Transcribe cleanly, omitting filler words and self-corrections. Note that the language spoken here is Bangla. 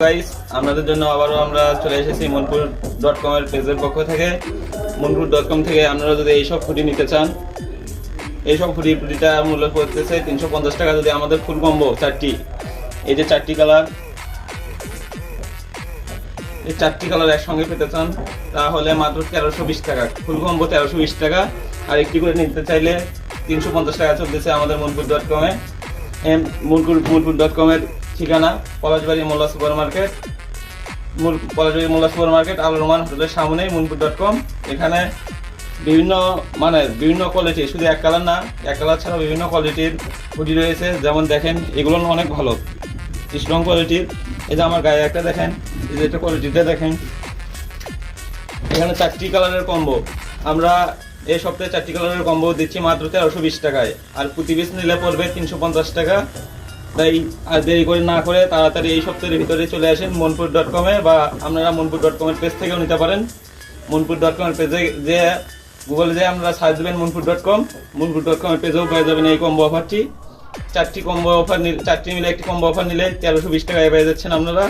গাইস, আপনাদের জন্য আবারও আমরা চলে এসেছি মনপুর.com এর পেজের পক্ষ থেকে। মনপুর.com থেকে আপনারা যদি এইসব হুডি নিতে চান, এইসব হুডিটা মূল্য পড়তেছে 350 টাকা। যদি আমাদের ফুল কম্বো চারটি, এই যে চারটি কালার, এই চারটি কালার একসঙ্গে পেতে চান তাহলে মাত্র 1320 টাকা। ফুল কম্বো 1320 টাকা, আর একটি করে নিতে চাইলে 350 টাকা চলতেছে আমাদের মনপুর.com এ। মনপুর.com এর ঠিকানা পলাশবাড়ি মোল্লা সুপার মার্কেট, পলাশবাড়ি মোল্লা সুপার মার্কেট, আল রহমান হোটেলের সামনেই মনপুর.com। এখানে বিভিন্ন কোয়ালিটি, শুধু এক কালার না, এক কালার ছাড়া বিভিন্ন কোয়ালিটির হুডি রয়েছে। যেমন দেখেন, এগুলো অনেক ভালো স্ট্রং কোয়ালিটির। এই যে আমার গায়ে একটা দেখেন, এই যে একটা কোয়ালিটিটা দেখেন। এখানে চারটি কালারের কম্বো, আমরা এই সপ্তাহে চারটি কালারের কম্বো দিচ্ছি মাত্র 1320 টাকায়, আর প্রতি পিস নিলে পড়বে 350 টাকা। তাই আর দেরি করে না করে তাড়াতাড়ি এই সপ্তাহের ভিতরে চলে আসেন মনপুর.com এ, বা আপনারা মনপুর.com এর পেজ থেকেও নিতে পারেন। মনপুর.com এর পেজে যে গুগলে যে আমরা সার্চ দেবেন মনপুর.com এর পেজেও পেয়ে যাবেন এই কম্বো অফারটি। চারটি কম্বো অফার, চারটি মিলে একটি কম্বো অফার নিলে 1320 টাকায় পেয়ে যাচ্ছেন আপনারা।